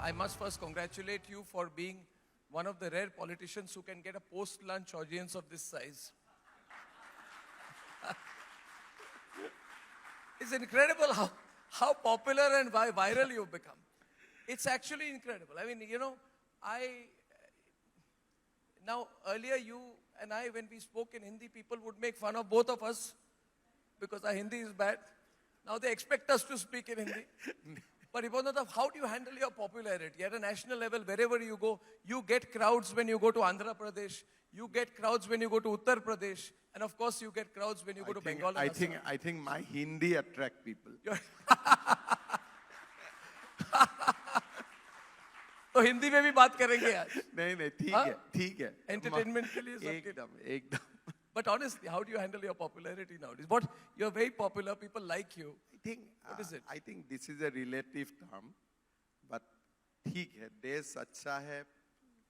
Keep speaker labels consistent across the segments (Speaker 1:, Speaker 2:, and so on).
Speaker 1: I must first congratulate you for being one of the rare politicians who can get a post-lunch audience of this size. It's incredible how popular and viral you've become. It's actually incredible. I mean, you know, now earlier you and I, when we spoke in Hindi, people would make fun of both of us because our Hindi is bad. Now they expect us to speak in Hindi. But Himanta, how do you handle your popularity? At a national level, wherever you go, you get crowds when you go to Andhra Pradesh, you get crowds when you go to Uttar Pradesh, and of course you get crowds when you go to Bengal and Assam.
Speaker 2: I think my Hindi attract people.
Speaker 1: तो हिंदी में भी बात करेंगे आज.
Speaker 2: नहीं ठीक है.
Speaker 1: Entertainment के लिए सबके.
Speaker 2: एकदम.
Speaker 1: But honestly, how do you handle your popularity nowadays? You're very popular, people like you. What is it?
Speaker 2: I think this is a relative term, but ठीक है, देश अच्छा है,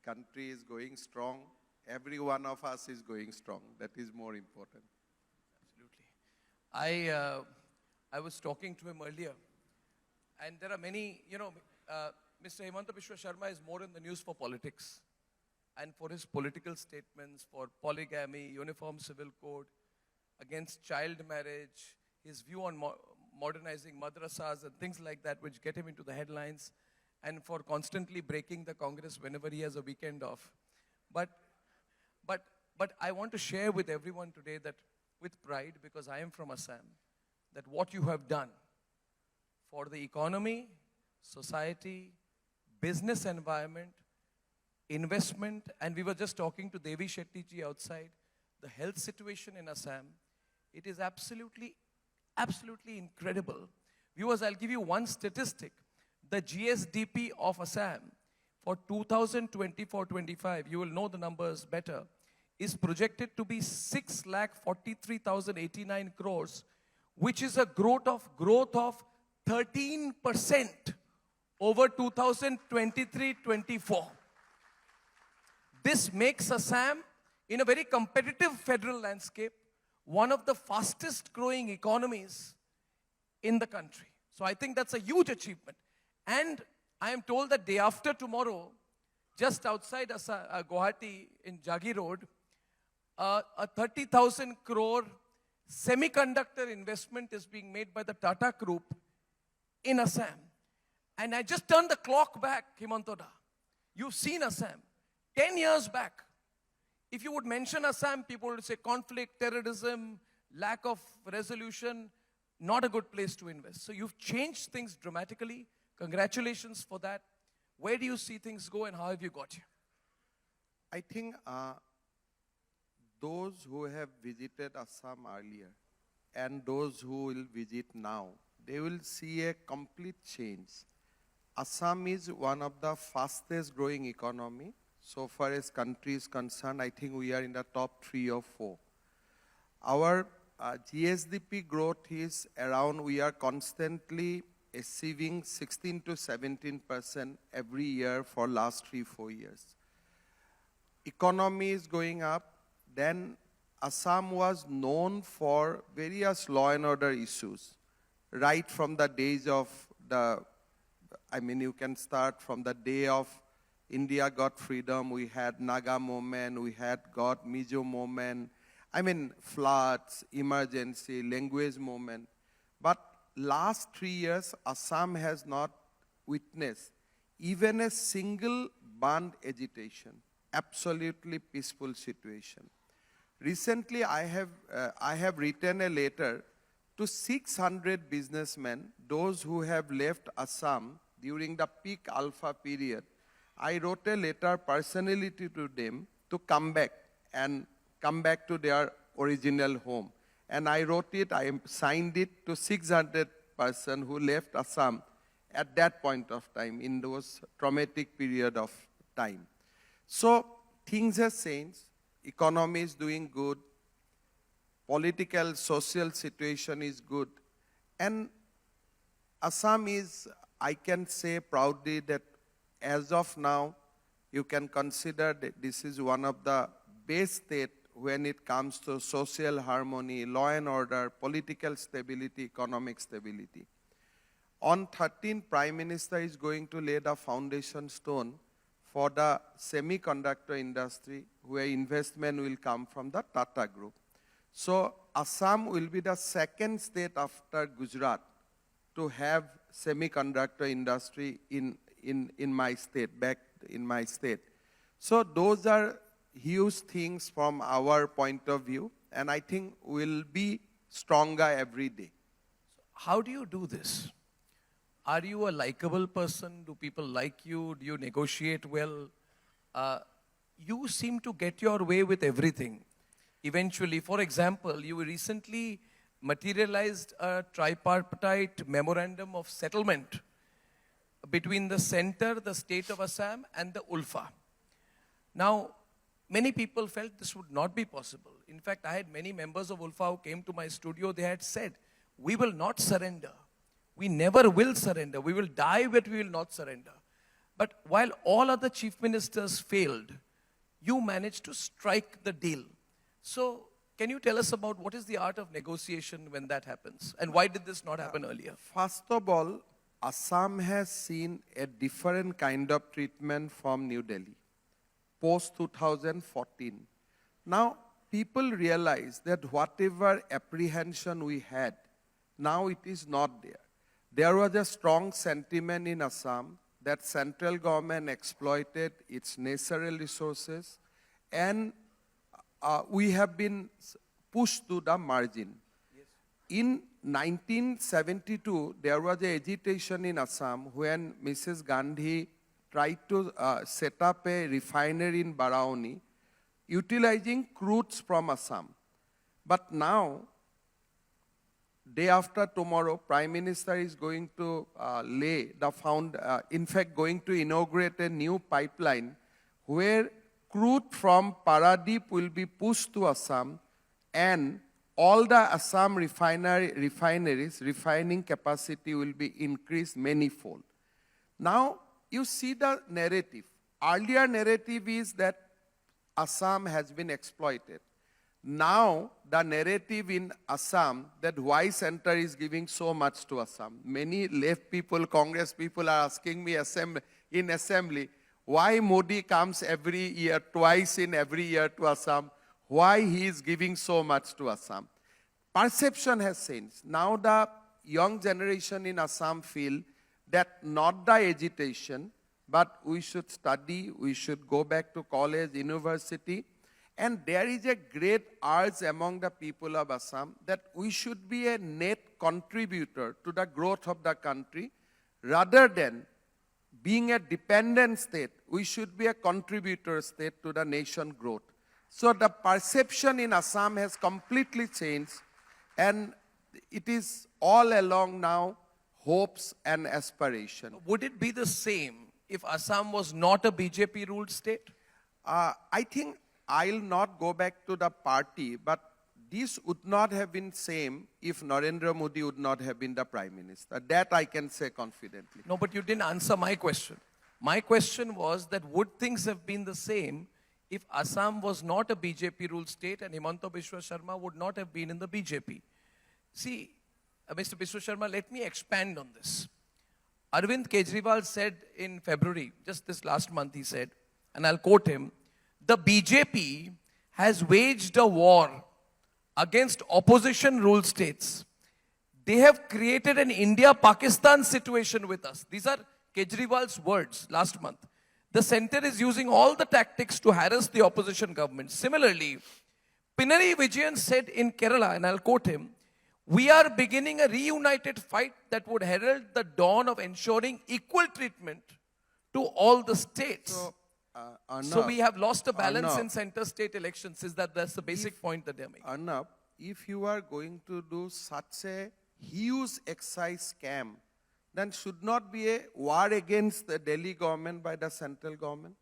Speaker 2: country is going strong, every one of us is going strong. That is more important.
Speaker 1: Absolutely. I was talking to him earlier, and there are many, you know, Mr. Himanta Biswa Sarma is more in the news for politics and for his political statements, for polygamy, uniform civil code, against child marriage, his view on modernizing madrasas and things like that, which get him into the headlines, and for constantly breaking the Congress whenever he has a weekend off. But I want to share with everyone today that, with pride, because I am from Assam, that what you have done for the economy, society, business environment, investment, and we were just talking to Devi Shetty ji outside, the health situation in Assam, it is absolutely incredible. Viewers, I'll give you one statistic. The GSDP of Assam for 2024-25, you will know the numbers better, is projected to be 6,43,089 crores, which is a growth of 13% over 2023-24. This makes Assam, in a very competitive federal landscape, one of the fastest growing economies in the country. So I think that's a huge achievement. And I am told that day after tomorrow, just outside Guwahati in Jagi Road, a 30,000 crore semiconductor investment is being made by the Tata Group in Assam. And I just turned the clock back, Himanta. You've seen Assam. 10 years back, if you would mention Assam, people would say conflict, terrorism, lack of resolution, not a good place to invest. So you've changed things dramatically. Congratulations for that. Where do you see things go and how have you got here?
Speaker 2: I think those who have visited Assam earlier and those who will visit now, they will see a complete change. Assam is one of the fastest growing economy. So far as country is concerned, I think we are in the top 3 or 4. Our GSDP growth is around, we are constantly achieving 16 to 17% every year for last 3-4 years. Economy is going up. Then Assam was known for various law and order issues, right from the days of you can start from the day of India got freedom, we had Naga movement, we had got Mizo movement, floods, emergency, language movement. But last 3 years, Assam has not witnessed even a single band agitation, absolutely peaceful situation. Recently, I have written a letter to 600 businessmen, those who have left Assam during the peak alpha period. I wrote a letter personally to them to come back to their original home. And I wrote it, I signed it to 600 persons who left Assam at that point of time, in those traumatic period of time. So things have changed, economy is doing good, political, social situation is good. And Assam is, I can say proudly that as of now, you can consider that this is one of the best states when it comes to social harmony, law and order, political stability, economic stability. On 13th, Prime Minister is going to lay the foundation stone for the semiconductor industry, where investment will come from the Tata Group. So Assam will be the second state after Gujarat to have semiconductor industry in my state, back in my state. So those are huge things from our point of view, and I think we'll be stronger every day.
Speaker 1: How do you do this? Are you a likable person? Do people like you? Do you negotiate well? You seem to get your way with everything. Eventually, for example, you recently materialized a tripartite memorandum of settlement between the center, the state of Assam, and the ULFA. Now, many people felt this would not be possible. In fact, I had many members of ULFA who came to my studio. They had said, we will not surrender. We never will surrender. We will die, but we will not surrender. But while all other chief ministers failed, you managed to strike the deal. So, can you tell us about what is the art of negotiation when that happens? And why did this not happen earlier?
Speaker 2: First of all, Assam has seen a different kind of treatment from New Delhi, post-2014. Now, people realize that whatever apprehension we had, now it is not there. There was a strong sentiment in Assam that central government exploited its natural resources, and we have been pushed to the margin. Yes. In 1972, there was an agitation in Assam when Mrs. Gandhi tried to set up a refinery in Barauni, utilizing crudes from Assam. But now, day after tomorrow, Prime Minister is going to going to inaugurate a new pipeline where crude from Paradip will be pushed to Assam, and all the Assam refineries, refining capacity will be increased manifold. Now, you see the narrative. Earlier narrative is that Assam has been exploited. Now, the narrative in Assam that why center is giving so much to Assam. Many left people, Congress people are asking me in assembly, why Modi comes every year, twice in every year to Assam, why he is giving so much to Assam. Perception has changed. Now the young generation in Assam feel that not the agitation, but we should study, we should go back to college, university, and there is a great urge among the people of Assam that we should be a net contributor to the growth of the country rather than being a dependent state. We should be a contributor state to the nation growth. So the perception in Assam has completely changed, and it is all along now hopes and aspiration.
Speaker 1: Would it be the same if Assam was not a BJP-ruled state?
Speaker 2: I think I'll not go back to the party, but this would not have been same if Narendra Modi would not have been the Prime Minister. That I can say confidently.
Speaker 1: No, but you didn't answer my question. My question was that would things have been the same if Assam was not a BJP-ruled state and Himanta Biswa Sarma would not have been in the BJP? See, Mr. Biswa Sarma, let me expand on this. Arvind Kejriwal said in February, just this last month he said, and I'll quote him, the BJP has waged a war against opposition-ruled states. They have created an India-Pakistan situation with us. These are Kejriwal's words last month. The center is using all the tactics to harass the opposition government. Similarly, Pinarayi Vijayan said in Kerala, and I'll quote him, we are beginning a reunited fight that would herald the dawn of ensuring equal treatment to all the states. So we have lost a balance in center-state elections. Is that's the basic point that they're making?
Speaker 2: Arnab, if you are going to do such a huge excise scam, then should not be a war against the Delhi government by the central government?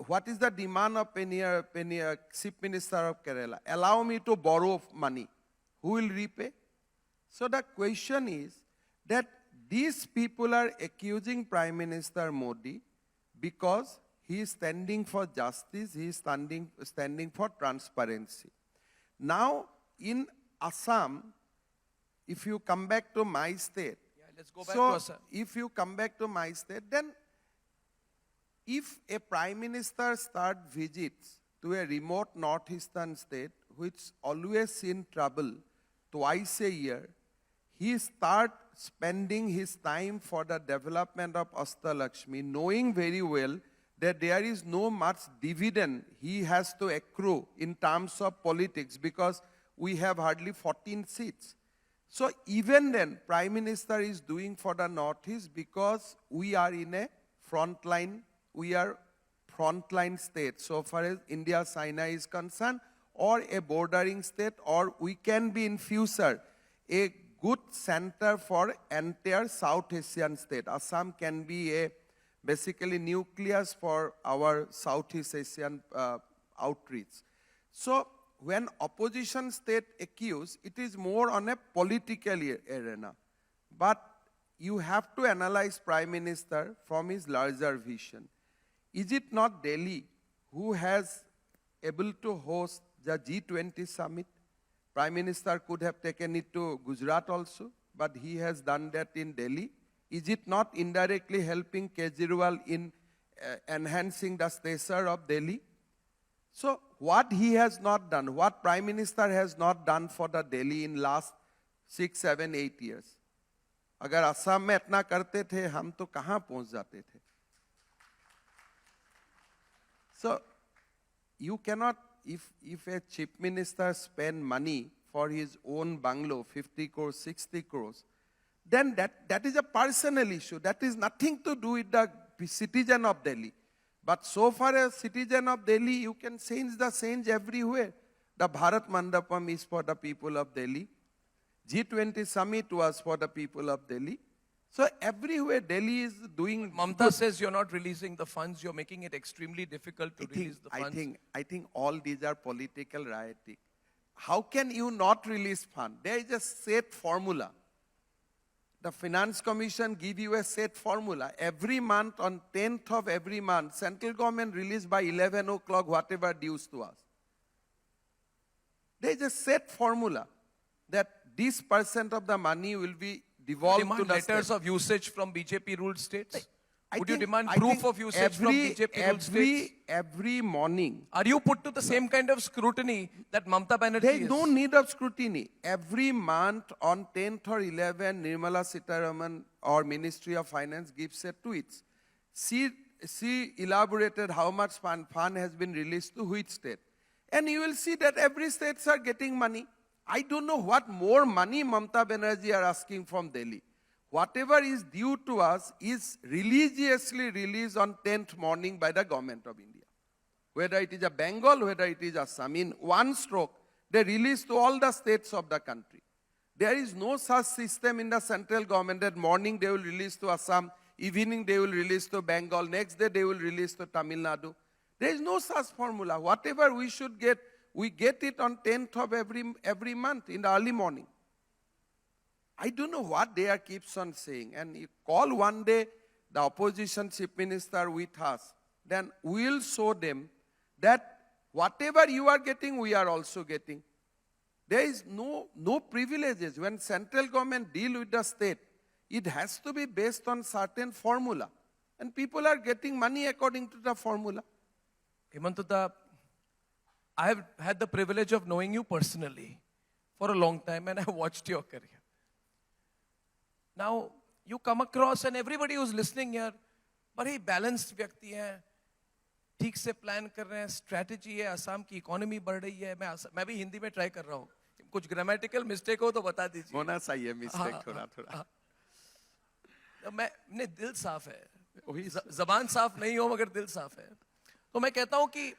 Speaker 2: What is the demand of Penny, Chief Minister of Kerala? Allow me to borrow money. Who will repay? So the question is that these people are accusing Prime Minister Modi because he is standing for justice, he is standing for transparency. Now, in Assam, if you come back to my state,
Speaker 1: Let's go back
Speaker 2: So,
Speaker 1: to Assam.
Speaker 2: if you come back to my state, then if a prime minister start visits to a remote northeastern state, which always in trouble twice a year, he start spending his time for the development of Astalakshmi, knowing very well that there is no much dividend he has to accrue in terms of politics because we have hardly 14 seats. So even then, Prime Minister is doing for the Northeast because we are in a frontline state so far as India-China is concerned, or a bordering state, or we can be in future a good center for entire South Asian state. Assam can be a basically nucleus for our Southeast Asian outreach. So when opposition state accuse, it is more on a political arena. But you have to analyze Prime Minister from his larger vision. Is it not Delhi who has able to host the G20 summit? Prime Minister could have taken it to Gujarat also, but he has done that in Delhi. Is it not indirectly helping Kejriwal in enhancing the stature of Delhi? So what he has not done, what Prime Minister has not done for the Delhi in last 6, 7, 8 years. अगर असम में इतना करते थे हम तो कहाँ पहुँच जाते थे? So you cannot, if a chief minister spend money for his own bungalow, 50 crores, 60 crores, then that is a personal issue. That is nothing to do with the citizen of Delhi. But so far as citizen of Delhi, you can change everywhere. The Bharat Mandapam is for the people of Delhi. G20 summit was for the people of Delhi. So everywhere Delhi is doing.
Speaker 1: Mamta says you're not releasing the funds. You're making it extremely difficult to release the funds.
Speaker 2: I think all these are political rioting. How can you not release fund? There is a set formula. The Finance Commission give you a set formula. Every month, on 10th of every month, central government release by 11 o'clock whatever dues to us. There is a set formula that this % of the money will be devolved to the
Speaker 1: letters
Speaker 2: state.
Speaker 1: of usage from BJP ruled states? Would you
Speaker 2: think-
Speaker 1: demand
Speaker 2: I
Speaker 1: proof
Speaker 2: think
Speaker 1: of usage from BJP ruled states?
Speaker 2: Every morning,
Speaker 1: Are you put to the same kind of scrutiny that Mamta Banerjee
Speaker 2: there
Speaker 1: is?
Speaker 2: is no need of scrutiny. Every month on 10th or 11th, Nirmala Sitaraman or Ministry of Finance gives a tweets. She elaborated how much fund has been released to which state. And you will see that every states are getting money. I don't know what more money Mamta Banerjee are asking from Delhi. Whatever is due to us is religiously released on 10th morning by the government of India. Whether it is a Bengal, whether it is Assam, in one stroke, they release to all the states of the country. There is no such system in the central government that morning they will release to Assam, evening they will release to Bengal, next day they will release to Tamil Nadu. There is no such formula. Whatever we should get, we get it on 10th of every month in the early morning. I don't know what they are keeps on saying. And you call one day the opposition chief minister with us, then we will show them that whatever you are getting, we are also getting. There is no privileges. When central government deal with the state, it has to be based on certain formula. And people are getting money according to the formula.
Speaker 1: Himanta, I have had the privilege of knowing you personally for a long time, and I have watched your career. Now, you come across, and everybody who's listening here, बड़े balanced व्यक्ति हैं, ठीक से plan कर रहे हैं, strategy है, असम की economy बढ़ रही है, मैं भी हिंदी में try कर रहा हूँ, कुछ grammatical mistake हो तो बता दीजिए।
Speaker 2: होना चाहिए mistake थोड़ा।
Speaker 1: मैं दिल साफ है, ज़बान साफ नहीं हो मगर दिल साफ है, तो मैं कहता हूँ कि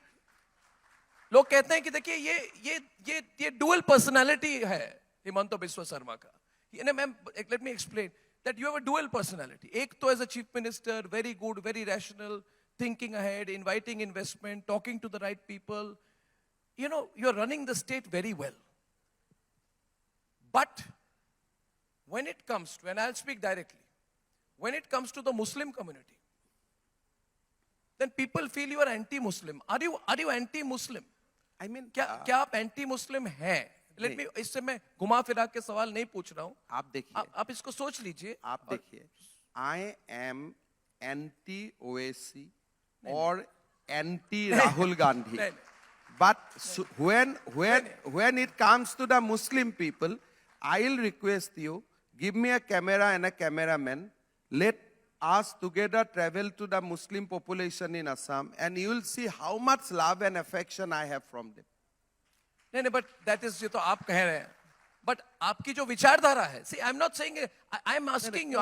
Speaker 1: लोग कहते हैं कि देखिए ये dual personality है हिमंता बिस्वा शर्मा का। Let me explain that you have a dual personality. एक तो as a chief minister, very good, very rational, thinking ahead, inviting investment, talking to the right people. You know, you're running the state very well. But when it comes to, and I'll speak directly, when it comes to the Muslim community, then people feel you are anti-Muslim. Are you anti-Muslim?
Speaker 2: I mean,
Speaker 1: क्या आप anti-Muslim हैं? Let me, इससे मैं घुमा फिरा के सवाल नहीं पूछ रहा हूँ,
Speaker 2: आप देखिए,
Speaker 1: आप इसको सोच लीजिए।
Speaker 2: आप देखिए, I am anti OAC or anti Rahul Gandhi.
Speaker 1: नहीं,
Speaker 2: But when it comes to the Muslim people, I'll request you, give me a camera and a cameraman. Let us together travel to the Muslim population in Assam, and you will see how much love and affection I have from them.
Speaker 1: नहीं, but that is, ये तो आप कह रहे हैं, but आपकी जो विचारधारा है, see, I'm not saying, I'm asking you,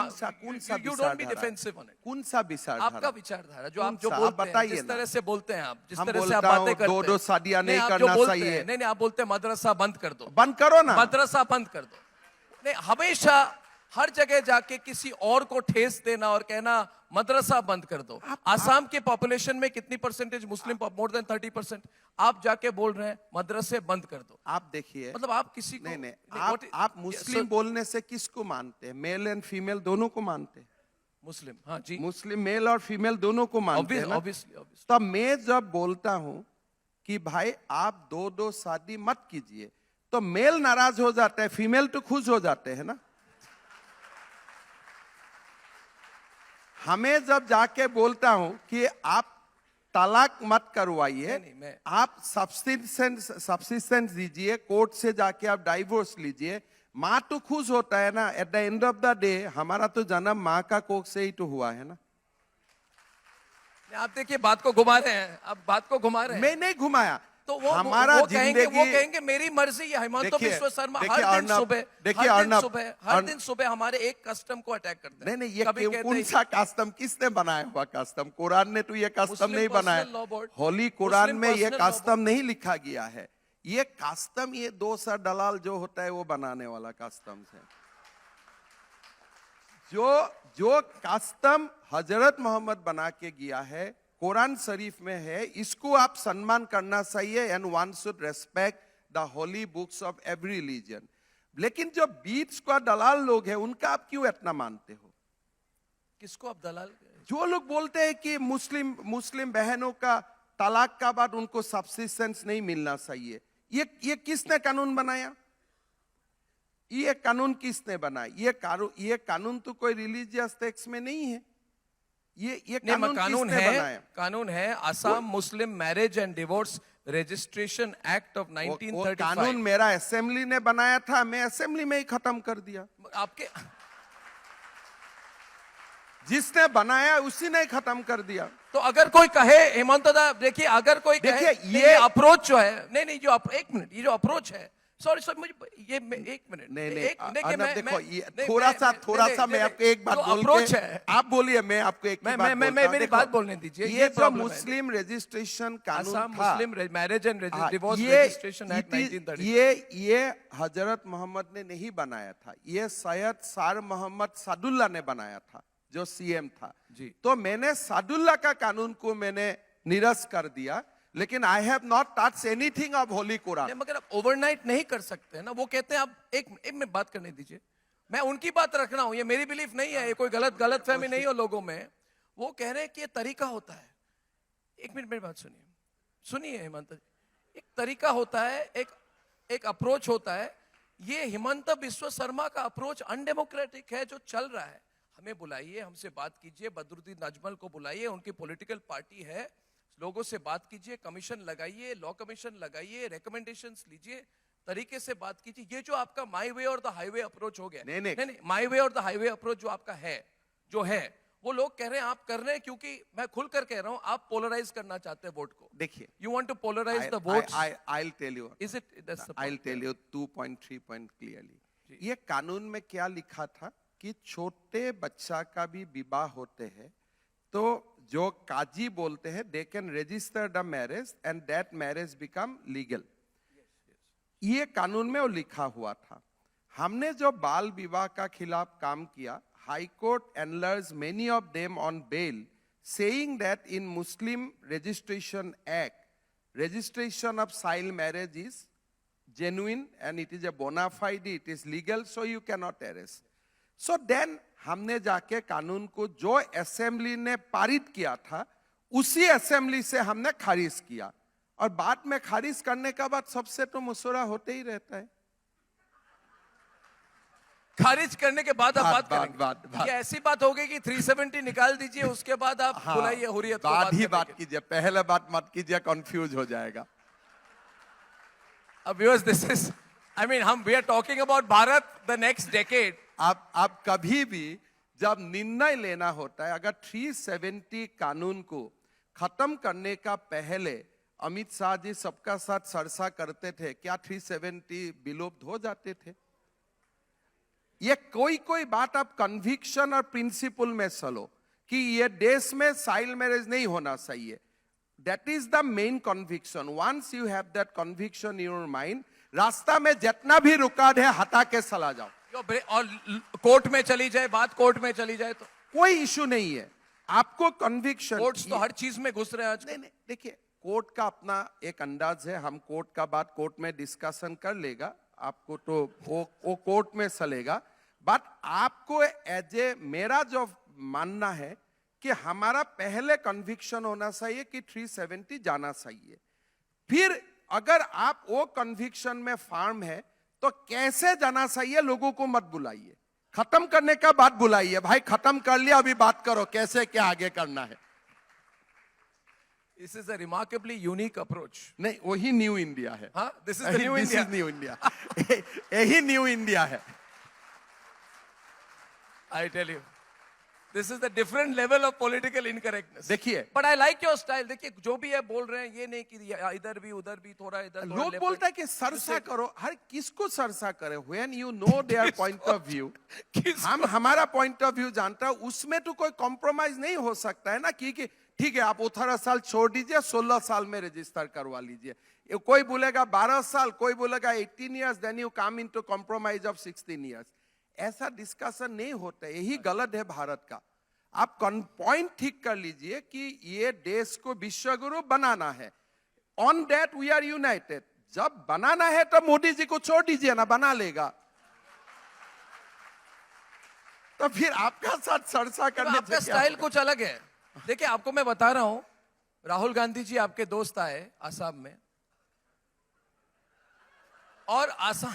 Speaker 1: you don't be defensive on it.
Speaker 2: कौन सा विचारधारा?
Speaker 1: आपका विचारधारा जो आप
Speaker 2: कौन
Speaker 1: जो
Speaker 2: सा?
Speaker 1: बोलते
Speaker 2: आप
Speaker 1: हैं,
Speaker 2: बताइए
Speaker 1: जिस
Speaker 2: ना।
Speaker 1: तरह से बोलते हैं आप, जिस
Speaker 2: हम
Speaker 1: तरह से आप
Speaker 2: बोलता
Speaker 1: बातें
Speaker 2: हूँ,
Speaker 1: करते हैं,
Speaker 2: दो शादियां नहीं
Speaker 1: आप जो
Speaker 2: करना
Speaker 1: बोलते
Speaker 2: चाहिए।
Speaker 1: हैं, नहीं, आप बोलते हैं मदरसा बंद कर दो,
Speaker 2: बंद करो ना।
Speaker 1: मदरसा बंद कर दो। नहीं, हमेशा हर जगह जाके किसी और को ठेस देना और कहना मदरसा बंद कर दो। आसाम के पॉपुलेशन में कितनी परसेंटेज मुस्लिम, मोर देन 30%, आप जाके बोल रहे हैं मदरसे बंद कर दो।
Speaker 2: आप देखिए,
Speaker 1: मतलब आप किसी को
Speaker 2: नहीं, आप मुस्लिम बोलने से किसको मानते हैं? मेल एंड फीमेल दोनों को मानते हैं?
Speaker 1: मुस्लिम, हाँ जी,
Speaker 2: मुस्लिम मेल और फीमेल दोनों को मानते हैं ना?
Speaker 1: ऑब्वियसली।
Speaker 2: तो मैं जब बोलता हूं कि भाई आप दो शादी मत कीजिए, तो मेल नाराज हो जाता है, फीमेल तो खुश हो जाते हैं ना। हमें जब जाके बोलता हूं कि आप तलाक मत करवाइए, आप सब्सिस्टेंस दीजिए, कोर्ट से जाके आप डाइवोर्स लीजिए, माँ तो खुश होता है ना। At the end of the day हमारा तो जन्म माँ का कोख से ही तो हुआ है ना।
Speaker 1: आप देखिए बात को घुमा रहे हैं, आप बात को घुमा रहे हैं।
Speaker 2: मैं नहीं घुमाया,
Speaker 1: तो
Speaker 2: हमारा
Speaker 1: वो
Speaker 2: जिंदगी,
Speaker 1: कहेंगे मेरी मर्जी है। हिमंत बिस्वा शर्मा हर दिन सुबह हमारे एक कस्टम को अटैक करते हैं।
Speaker 2: नहीं, ये कौन सा कस्टम? किसने बनाया हुआ कस्टम? कुरान ने तो ये कस्टम नहीं बनाया, होली कुरान में ये कस्टम नहीं लिखा गया है। ये कस्टम, ये 200 दलाल जो होता है वो बनाने वाला कस्टम है। जो कस्टम हजरत मोहम्मद बना के गया है, कुरान शरीफ में है, इसको आप सम्मान करना चाहिए। And one should respect the holy books of every religion. लेकिन जो बीच का दलाल लोग हैं, उनका आप क्यों इतना मानते हो?
Speaker 1: किसको आप दलाल?
Speaker 2: जो लोग बोलते हैं कि मुस्लिम बहनों का तलाक का बाद उनको सब्सिस्टेंस नहीं मिलना चाहिए, ये किसने कानून बनाया? ये कानून किसने बनाया? ये कानून तो कोई रिलीजियस टेक्स्ट में नहीं है। ये
Speaker 1: कानून है असम मुस्लिम marriage and divorce registration act of 1935।
Speaker 2: कानून मेरा असेंबली ने बनाया था, मैं असेंबली में ही खत्म कर दिया।
Speaker 1: आपके
Speaker 2: जिसने बनाया उसी ने खत्म कर दिया।
Speaker 1: तो अगर कोई कहे, हेमंत दा देखिए, अगर कोई कहे ये अप्रोच जो है, नहीं जो एक मिनट, ये जो अप्रोच है, सॉरी मुझे ये एक मिनट,
Speaker 2: नहीं, देखो ये थोड़ा सा मैं आपको एक बात बोल के, आप बोलिए, मैं आपको एक बात,
Speaker 1: मेरी बात बोलने दीजिए।
Speaker 2: ये जो मुस्लिम रजिस्ट्रेशन कानून था,
Speaker 1: मुस्लिम marriage and divorce registration act 1935,
Speaker 2: ये हजरत मोहम्मद ने नहीं बनाया था, ये सैयद सर मोहम्मद सादुल्ला ने बनाया था, जो सीएम था
Speaker 1: जी।
Speaker 2: तो मैंने सादुल्ला का कानून को मैंने निरस्त कर दिया, लेकिन I have not touch anything of Holi Quran.
Speaker 1: मगर आप ओवरनाइट नहीं कर सकते हैं ना। वो कहते हैं आप एक मिनट बात करने दीजिए, मैं उनकी बात रख रहा हूं, ये मेरी बिलीफ नहीं है, ये कोई गलत फहमी नहीं हो लोगों में। वो कह रहे हैं कि ये तरीका होता है। एक मिनट मेरी बात सुनिए हेमंत, एक तरीका होता है, एक अप्रोच होता है। ये हिमंत बिस्वा शर्मा का अप्रोच अनडेमोक्रेटिक है जो चल रहा है। हमें बुलाइए, हमसे बात कीजिए, बदरुद्दीन अजमल को बुलाइए, उनकी पॉलिटिकल पार्टी है, लोगों से बात कीजिए, कमीशन लगाइए, लॉ कमीशन लगाइए, रिकमेंडेशंस लीजिए, तरीके से बात कीजिए। ये जो आपका माई वे और द हाईवे अप्रोच हो गया, नहीं माई वे और द हाईवे अप्रोच जो आपका है, वो लोग कह रहे हैं आप कर रहे हैं, क्योंकि मैं खुलकर कह रहा हूं, आप पोलराइज करना चाहते हैं वोट को।
Speaker 2: देखिए,
Speaker 1: you want to polarise the votes.
Speaker 2: I'll tell you, is it I'll tell you 2.3 point clearly। ये कानून में क्या लिखा था कि छोटे बच्चा का भी विवाह होते हैं तो जो काजी बोलते हैं, they can register the marriage and that marriage become legal. ये कानून में वो लिखा हुआ था। हमने जो बाल विवाह का खिलाफ काम किया, high court enlarged many of them on bail, saying that in Muslim registration act, registration of child marriage is genuine and it is a bona fide, it is legal, so you cannot arrest. So then हमने जाके कानून को जो assembly ने पारित किया था, उसी असेंबली से हमने खारिज किया, और बाद में खारिज करने का बाद सबसे तो मशवरा होते ही रहता है।
Speaker 1: खारिज करने के बाद आप बात करेंगे।
Speaker 2: बात।
Speaker 1: ये ऐसी बात हो गई कि 370 निकाल दीजिए, उसके बाद आप बुलाइए हुर्रियत को
Speaker 2: बाद ही बात
Speaker 1: करने
Speaker 2: कीजिए, पहले बात मत कीजिए, कंफ्यूज हो जाएगा।
Speaker 1: Viewers, this is, I mean, we are talking about Bharat, the next decade.
Speaker 2: आप कभी भी जब निर्णय लेना होता है, अगर 370 कानून को खत्म करने का पहले अमित शाह जी सबका साथ चर्चा करते थे, क्या 370 विलुप्त हो जाते थे? ये कोई बात आप कन्विक्शन और प्रिंसिपल में चलो कि ये देश में चाइल्ड मैरिज नहीं होना चाहिए। That is the main conviction. Once you have that conviction in your mind, रास्ता में जितना भी रुकावट है हटा के चला जाओ।
Speaker 1: और कोर्ट में चली जाए बात, कोर्ट में चली जाए तो
Speaker 2: कोई इशू नहीं है। आपको कन्विक्शन,
Speaker 1: कोर्ट्स तो हर चीज में घुस रहे हैं आज।
Speaker 2: नहीं, देखिए कोर्ट का अपना एक अंदाज है, हम कोर्ट का बात कोर्ट में डिस्कशन कर लेगा, आपको तो वो कोर्ट में चलेगा। बट आपको एज ए, मेरा जो मानना है कि हमारा पहले कन्विक्शन होना चाहिए कि 370 जाना चाहिए। फिर अगर आप वो कन्विक्शन में फार्म है तो कैसे जाना चाहिए लोगों को मत बुलाइए, खत्म करने का बात बुलाइए। भाई खत्म कर लिया, अभी बात करो कैसे क्या आगे करना है।
Speaker 1: This is a remarkably unique approach.
Speaker 2: नहीं, वही न्यू इंडिया है।
Speaker 1: हाँ, this is the new India.
Speaker 2: New India, यही न्यू इंडिया है।
Speaker 1: I tell you, this is the different level of political incorrectness.
Speaker 2: देखिए,
Speaker 1: but I like your style. देखिए जो भी है बोल रहे हैं, ये नहीं कि इधर भी उधर भी थोड़ा इधर।
Speaker 2: लोग बोलता है कि सरसा करो, हर किसको सरसा करे? When you know their point of view, हम हमारा point of view जानता है, उसमें तो कोई कॉम्प्रोमाइज नहीं हो सकता है ना कि ठीक है आप 18 साल छोड़ दीजिए, 16 साल में रजिस्टर करवा लीजिए। कोई बोलेगा 12 साल, कोई बोलेगा 18 years, then you come into compromise of 16 years. ऐसा डिस्कशन नहीं होता, यही गलत है भारत का। आप पॉइंट ठीक कर लीजिए कि ये देश को विश्वगुरु बनाना है। On that we are united. जब बनाना है तो मोदी जी को छोड़ दीजिए ना, बना लेगा। तो फिर आपका साथ चर्चा करने
Speaker 1: आपका स्टाइल कुछ अलग है। देखिए आपको मैं बता रहा हूं, राहुल गांधी जी आपके दोस्त आए आसाम में, और आसाम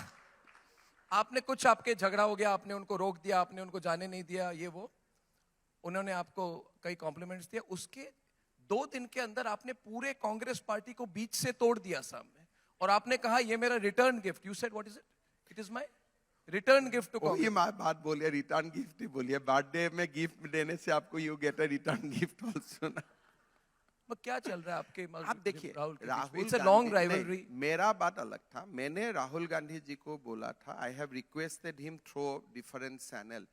Speaker 1: आपने कुछ, आपके झगड़ा हो गया, आपने उनको रोक दिया, आपने उनको जाने नहीं दिया, ये वो, उन्होंने आपको कई कॉम्प्लीमेंट्स दिया। उसके 2 दिन के अंदर आपने पूरे कांग्रेस पार्टी को बीच से तोड़ दिया सामने, और आपने कहा ये मेरा return gift. You said what is it? It is my return gift to Congress.
Speaker 2: ये मैं बात बोलिए, रिटर्न गिफ्ट ही बोलिए। बर्थडे में गिफ्ट देने से आपको you get a return gift also ना।
Speaker 1: क्या चल रहा है आपके?
Speaker 2: आप देखिए, Rahul
Speaker 1: it's a long rivalry.
Speaker 2: मेरा बात अलग था। मैंने राहुल गांधी जी को बोला था, I have requested him through different channel,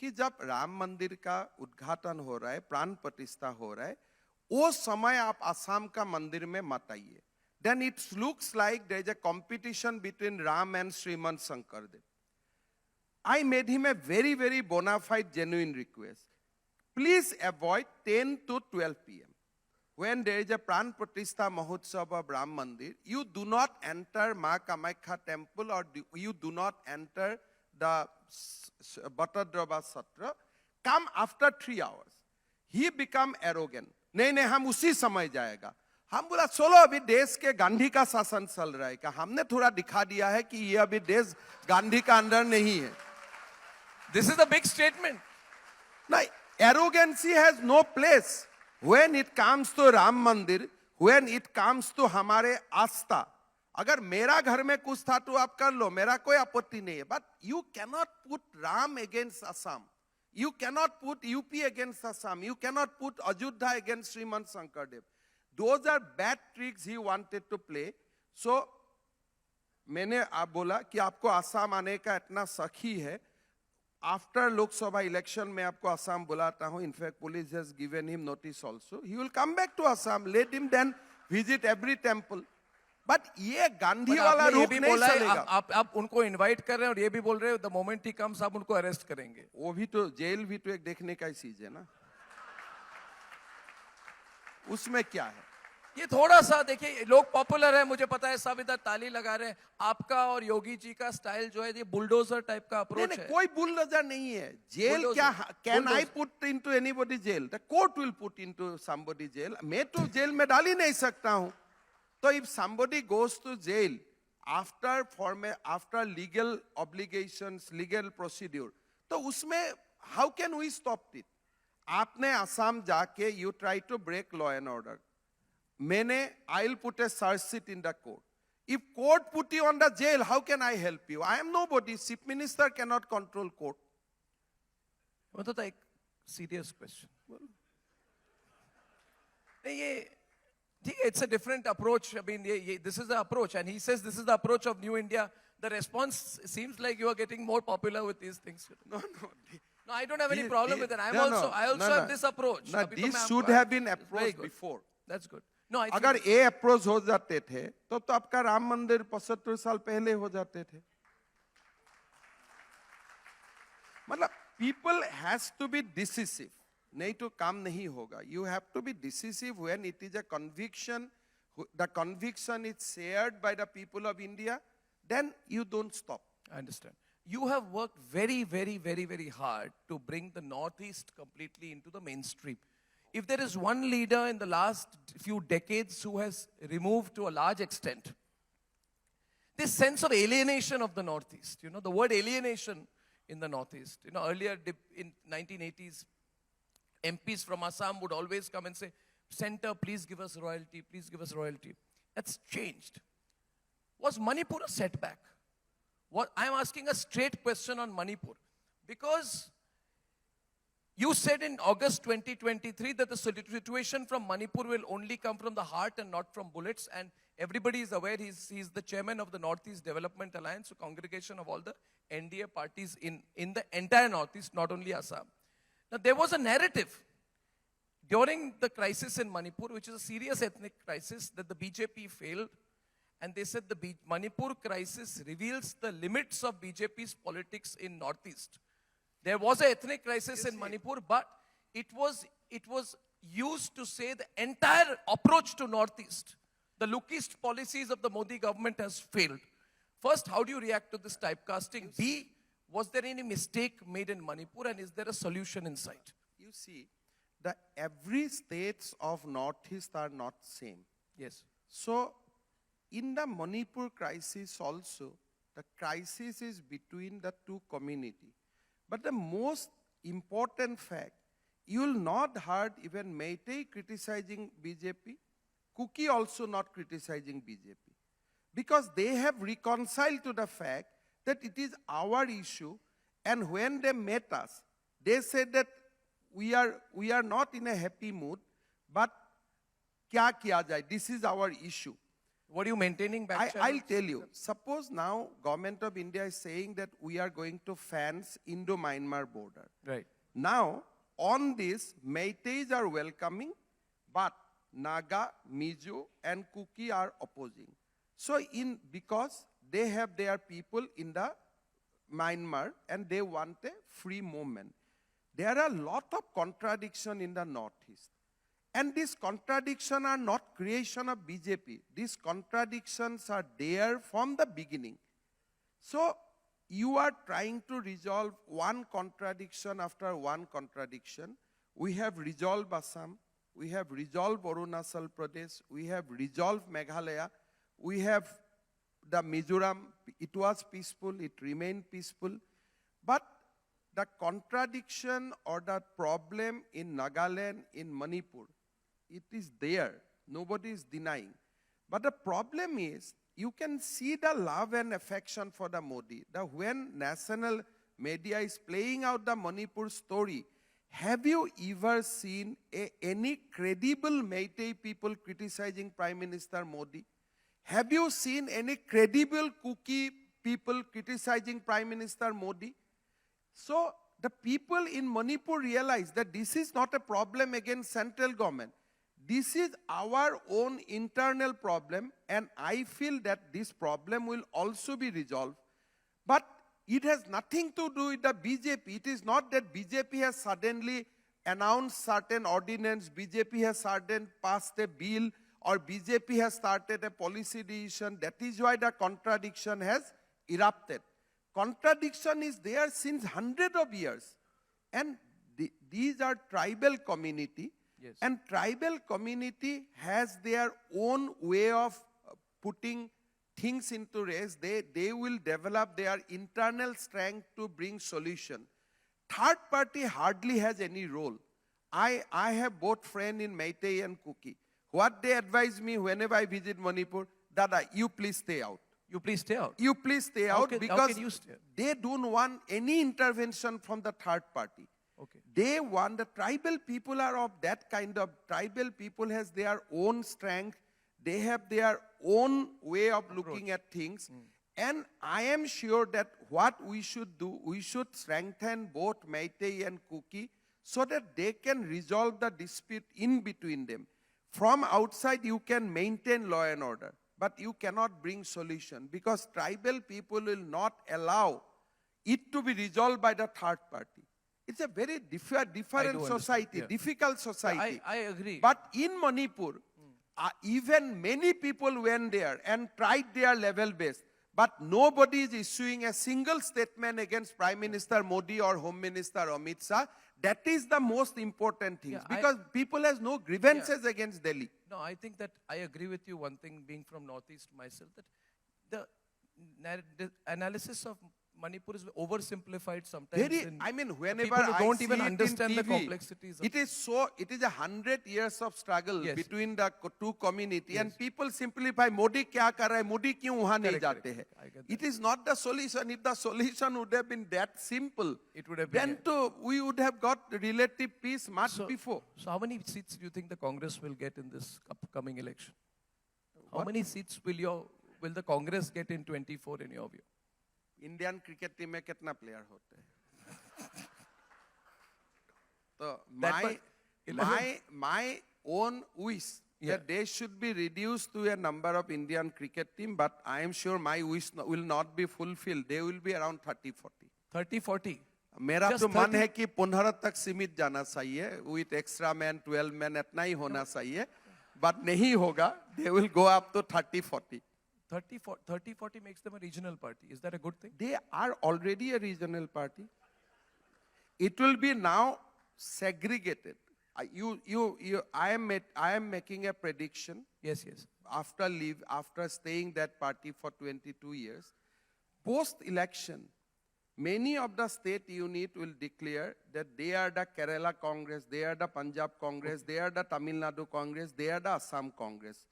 Speaker 2: कि जब राम मंदिर का उद्घाटन हो रहा है, प्राण प्रतिष्ठा हो रहा है, वो समय आप आसाम का मंदिर में मत आइए। Then it looks like there is a competition between Ram and Srimanta Sankardev. I made him a very bona fide genuine request. Please avoid 10 to 12 p.m. When there is a Pran Pratishtha Mahotsav of Ram Mandir, you do not enter Ma Kamakhya temple, or you do not enter the Bhattadra Satra. Come after 3 hours. He become arrogant. नहीं, हम उसी समय जाएगा। हम बोला चलो, अभी देश के गांधी का शासन चल रहा है, क्या हमने थोड़ा दिखा दिया है कि ये अभी देश गांधी का अंडर नहीं है।
Speaker 1: This is a big statement.
Speaker 2: No, arrogancy has no place when it comes to Ram Mandir, when it comes to हमारे आस्था। अगर मेरा घर में कुछ था तो आप कर लो, मेरा कोई आपत्ति नहीं है। But you cannot put Ram against Assam. You cannot put UP against Assam. You cannot put Ajodhya against Srimant Shankardev. Those are bad tricks he wanted to play. So मैंने आप बोला कि आपको आसाम आने का इतना सखी है। आफ्टर लोकसभा इलेक्शन में आपको आसाम बुलाता हूं। In fact police has given him notice also. He will come back to Assam, let him then visit every temple. But ये गांधी वाला रूप नहीं चलेगा।
Speaker 1: आप उनको इनवाइट कर रहे हैं और ये भी बोल रहे हो द मोमेंट ही कम्स आप उनको अरेस्ट करेंगे।
Speaker 2: वो भी तो जेल भी तो एक देखने का ही चीज है ना, उसमें क्या है।
Speaker 1: ये थोड़ा सा देखिए, लोग पॉपुलर है, मुझे पता है, सब इधर ताली लगा रहे हैं। आपका और योगी जी का स्टाइल जो है ये बुलडोजर टाइप का अप्रोच है।
Speaker 2: कोई बुलडोजर नहीं है। जेल क्या, can I put into anybody jail? The court will put into somebody jail. मैं तो जेल में डाल ही नहीं सकता हूं। तो if somebody goes to jail, after legal obligations, legal procedure. तो उसमें how can we stop it? आपने असम जाके you try to break law and order. I'll put a search sheet in the court. If court put you on the jail, how can I help you? I am nobody. Chief Minister cannot control court.
Speaker 1: वो तो एक serious question. नहीं ये ठीक है, it's a different approach. I mean, this is the approach, and he says this is the approach of New India. The response seems like you are getting more popular with these things.
Speaker 2: No.
Speaker 1: No, I don't have any problem with it. I also have this approach.
Speaker 2: No,
Speaker 1: अभी तो
Speaker 2: this
Speaker 1: मैं
Speaker 2: should
Speaker 1: आपको-
Speaker 2: have been
Speaker 1: It's very
Speaker 2: approached
Speaker 1: good.
Speaker 2: before.
Speaker 1: That's good. No, I
Speaker 2: अगर
Speaker 1: think
Speaker 2: ये approach हो जाते थे तो आपका राम मंदिर 75 साल पहले हो जाते थे. मतलब people has to be decisive. नहीं तो काम नहीं होगा. You have to be decisive when it is a conviction. The conviction is shared by the people of India. Then you don't stop.
Speaker 1: I understand. You have worked very, very, very, very hard to bring the Northeast completely into the mainstream. If there is one leader in the last few decades who has removed to a large extent this sense of alienation of the Northeast, the word alienation in the Northeast. Earlier in 1980s, MPs from Assam would always come and say, Center, please give us royalty, please give us royalty. That's changed. Was Manipur a setback? I'm asking a straight question on Manipur. Because you said in August 2023 that the situation from Manipur will only come from the heart and not from bullets. And everybody is aware he's the chairman of the Northeast Development Alliance, a congregation of all the NDA parties in the entire Northeast, not only Assam. Now, there was a narrative during the crisis in Manipur, which is a serious ethnic crisis, that the BJP failed. And they said the Manipur crisis reveals the limits of BJP's politics in Northeast. There was an ethnic crisis in Manipur, but it was used to say the entire approach to Northeast, the lookist policies of the Modi government has failed. First, how do you react to this typecasting? B, was there any mistake made in Manipur, and is there a solution in sight?
Speaker 2: You see, every states of Northeast are not same.
Speaker 1: Yes.
Speaker 2: So, in the Manipur crisis also, the crisis is between the two communities. But the most important fact, you will not heard even Meitei criticizing BJP, Kuki also not criticizing BJP. Because they have reconciled to the fact that it is our issue, and when they met us, they said that we are not in a happy mood, but kya kiya jai, this is our issue.
Speaker 1: What are you maintaining back
Speaker 2: I'll
Speaker 1: channels?
Speaker 2: tell you, suppose now government of India is saying that we are going to fence Indo-Myanmar border.
Speaker 1: Right.
Speaker 2: Now, on this, Meiteis are welcoming, but Naga, Mizo, and Kuki are opposing. So, because they have their people in the Myanmar and they want a free movement. There are a lot of contradiction in the Northeast. And these contradictions are not creation of BJP. These contradictions are there from the beginning. So, you are trying to resolve one contradiction after one contradiction. We have resolved Assam. We have resolved Arunachal Pradesh. We have resolved Meghalaya. We have the Mizoram. It was peaceful. It remained peaceful. But the contradiction or the problem in Nagaland, in Manipur, it is there. Nobody is denying. But the problem is, you can see the love and affection for the Modi. When national media is playing out the Manipur story, have you ever seen any credible Meitei people criticizing Prime Minister Modi? Have you seen any credible Kuki people criticizing Prime Minister Modi? So the people in Manipur realize that this is not a problem against central government. This is our own internal problem, and I feel that this problem will also be resolved. But it has nothing to do with the BJP. It is not that BJP has suddenly announced certain ordinance, BJP has suddenly passed a bill, or BJP has started a policy decision. That is why the contradiction has erupted. Contradiction is there since hundreds of years. And these are tribal community.
Speaker 1: Yes.
Speaker 2: And tribal community has their own way of putting things into race, they will develop their internal strength to bring solution. Third party hardly has any role. I have both friend in Meitei and Kuki. What they advise me whenever I visit Manipur, Dada, you please stay out.
Speaker 1: You please stay out.
Speaker 2: You please stay
Speaker 1: How
Speaker 2: out
Speaker 1: can
Speaker 2: because
Speaker 1: you stay?
Speaker 2: they don't want any intervention from the third party.
Speaker 1: Okay.
Speaker 2: They want, the tribal people are of that kind of, tribal people has their own strength. They have their own way of looking at things. And I am sure that what we should do, we should strengthen both Meitei and Kuki so that they can resolve the dispute in between them. From outside, you can maintain law and order, but you cannot bring solution because tribal people will not allow it to be resolved by the third party. It's a very different society, difficult society.
Speaker 1: I agree.
Speaker 2: But in Manipur, even many people went there and tried their level best. But nobody is issuing a single statement against Prime Minister Modi or Home Minister Amit Shah. That is the most important thing. Because people has no grievances against Delhi.
Speaker 1: No, I think that I agree with you. One thing, being from Northeast myself, that the analysis of Manipur is oversimplified sometimes.
Speaker 2: Whenever
Speaker 1: people who don't
Speaker 2: I
Speaker 1: even
Speaker 2: see
Speaker 1: understand
Speaker 2: it in
Speaker 1: the
Speaker 2: TV,
Speaker 1: complexities.
Speaker 2: it is 100 years of struggle between the two community, and people simplify, Modi kya kar raha hai, Modi kyun wahan nahi jate hai. It is not the solution. If the solution would have been that simple,
Speaker 1: it would have been,
Speaker 2: then we would have got relative peace much before.
Speaker 1: So how many seats do you think the Congress will get in this upcoming election? How many seats will the Congress get in 24 in your view?
Speaker 2: Indian cricket team में कितना player होते हैं? तो my own wish that they should be reduced to a number of Indian cricket team, but I am sure my wish will not be fulfilled. They will be around 30-40.
Speaker 1: 30-40.
Speaker 2: मेरा तो मन है कि 15 तक सीमित जाना चाहिए, with extra man, 12 man, इतना ही होना चाहिए, but नहीं होगा. They will go up to 30-40.
Speaker 1: 30-40 makes them a regional party. Is that a good thing?
Speaker 2: They are already a regional party. It will be now segregated. I am making a prediction.
Speaker 1: Yes.
Speaker 2: After staying that party for 22 years, post-election, many of the state unit will declare that they are the Kerala Congress, they are the Punjab Congress, they are the Tamil Nadu Congress, they are the Assam Congress.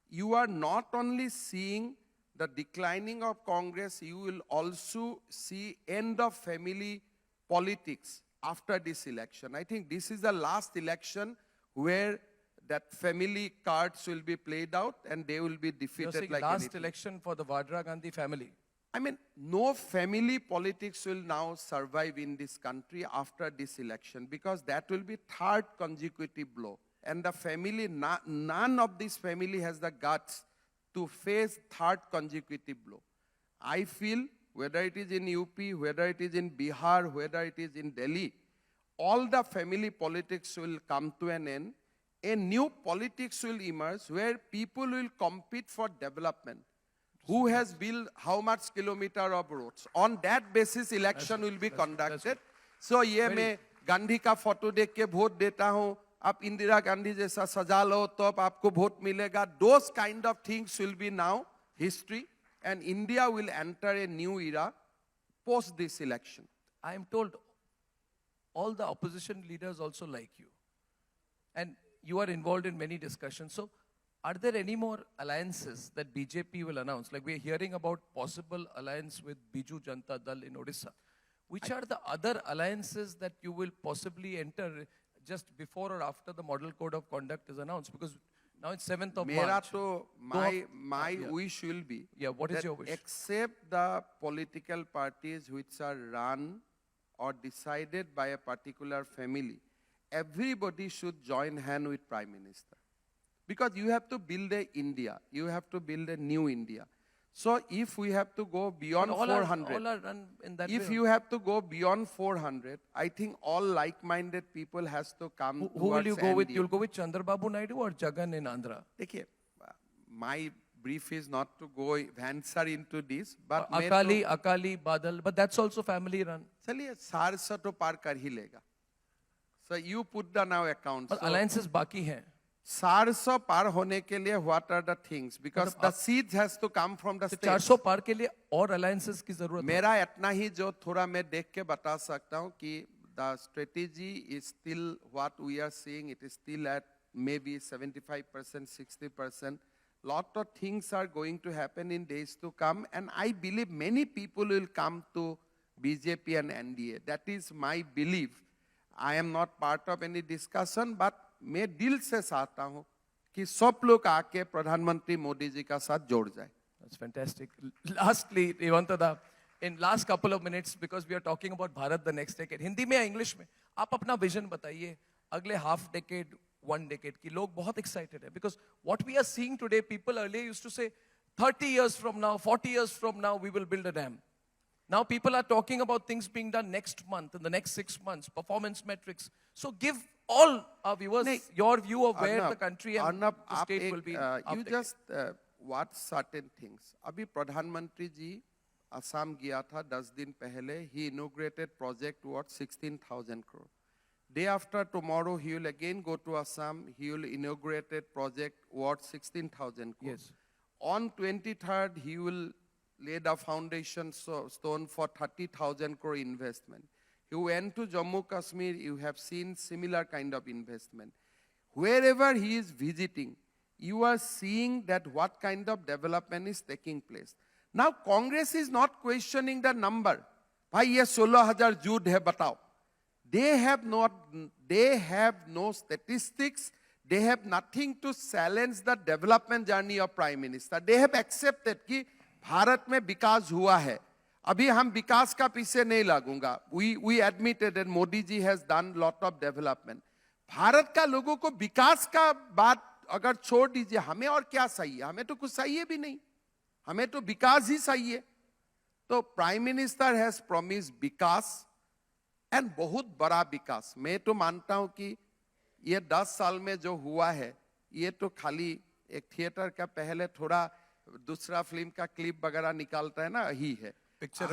Speaker 2: You are not only seeing the declining of Congress, you will also see end of family politics after this election. I think this is the last election where that family cards will be played out and they will be defeated.
Speaker 1: You're saying
Speaker 2: like
Speaker 1: last
Speaker 2: anything.
Speaker 1: election for the Vadra Gandhi family.
Speaker 2: No family politics will now survive in this country after this election because that will be third consecutive blow. And the family, none of this family has the guts to face third consecutive blow. I feel whether it is in UP, whether it is in Bihar, whether it is in Delhi, all the family politics will come to an end. A new politics will emerge where people will compete for development. Who has built how much kilometer of roads? On that basis, election will be conducted. So, ये मैं गांधी का photo देख के vote देता हूँ. आप इंदिरा गांधी जैसा सजा लो तो आपको वोट मिलेगा. Those kind of things will be now history, and India will enter a new era post this election.
Speaker 1: I am told all the opposition leaders also like you, and you are involved in many discussions. So, are there any more alliances that BJP will announce? Like we are hearing about possible alliance with Biju Janata Dal in Odisha. Which are the other alliances that you will possibly enter just before or after the model code of conduct is announced? Because now it's 7th of March.
Speaker 2: My wish will be
Speaker 1: what is your wish?
Speaker 2: Except the political parties which are run or decided by a particular family, everybody should join hand with Prime Minister. Because you have to build a India. You have to build a new India. So if we have to go beyond 400,
Speaker 1: all are run in that
Speaker 2: if
Speaker 1: way.
Speaker 2: you have to go beyond 400, I think all like-minded people has to come.
Speaker 1: Who will you go with? You'll go with Chandrababu Naidu or Jagan in Andhra?
Speaker 2: Dekhiye, my brief is not to go answer into this, but
Speaker 1: Akali, Badal, but that's also family run.
Speaker 2: चलिए 400 तो पार कर ही लेगा. So you put the now account.
Speaker 1: But alliances baki hain.
Speaker 2: 400 पार होने के लिए what are the things? Because the seeds has to come from the
Speaker 1: तो
Speaker 2: state.
Speaker 1: 400 पार के लिए और अलायंसेस की जरूरत है।
Speaker 2: मेरा इतना ही जो थोड़ा मैं देख के बता सकता हूँ कि the strategy is still what we are seeing. It is still at maybe 75%, 60%. Lot of things are going to happen in days to come, and I believe many people will come to BJP and NDA. That is my belief. I am not part of any discussion, but मैं दिल से चाहता हूँ कि सब लोग आके प्रधानमंत्री मोदी जी का साथ जोड़ जाए.
Speaker 1: That's fantastic. Lastly, Himanta, in last couple of minutes, because we are talking about Bharat the next decade, Hindi में या इंग्लिश में आप अपना विजन बताइए अगले half decade, 1 decade की लोग बहुत excited है because what we are seeing today, people earlier used to say 30 years from now, 40 years from now, we will build a dam. Now people are talking about things being done next month, in the next 6 months, performance metrics. So give all our viewers your view of where the country and the state will be.
Speaker 2: You just watch certain things. अभी प्रधानमंत्री जी असम गया था 10 दिन पहले. He inaugurated project worth 16,000 crore. Day after tomorrow, he will again go to Assam. He will inaugurate a project worth 16,000 crore.
Speaker 1: Yes.
Speaker 2: On 23rd, he will lay the foundation stone for 30,000 crore investment. You went to Jammu Kashmir, you have seen similar kind of investment. Wherever he is visiting, you are seeing that what kind of development is taking place. Now, Congress is not questioning the number. भाई ये 16,000 जुट है बताओ. They have no statistics. They have nothing to challenge the development journey of Prime Minister. They have accepted कि भारत में विकास हुआ है. अभी हम विकास का पीछे नहीं लगूंगा. We admitted that Modi ji has done lot of development. Bharat का लोगों को विकास का बात अगर छोड़ दीजिए, हमें और क्या चाहिए? हमें तो कुछ चाहिए भी नहीं. हमें तो विकास ही चाहिए. तो prime minister has promise Vikas and बहुत बड़ा विकास. मैं तो मानता हूं कि ये 10 साल में जो हुआ है, ये तो खाली एक थिएटर का पहले थोड़ा दूसरा फिल्म का क्लिप वगैरह निकालता है ना, ही है.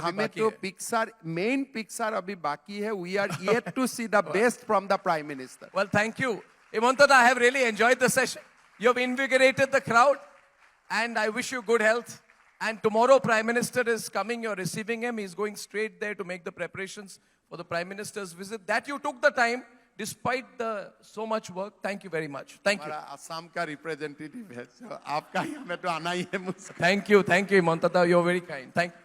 Speaker 2: हमें तो पिक्चर, मेन पिक्चर अभी बाकी है. We are yet to see the best from the Prime Minister.
Speaker 1: Well, thank you. Himanta, I have really enjoyed the session. You have invigorated the crowd, and I wish you good health. And tomorrow, Prime Minister is coming. You're receiving him. He's going straight there to make the preparations for the Prime Minister's visit. That you took the time, despite the so much work. Thank you very much. Thank you.
Speaker 2: Assam का representative है, so आपका ही हमें तो आना ही है मुझसे.
Speaker 1: Thank you, Himanta. You're very kind. Thank you.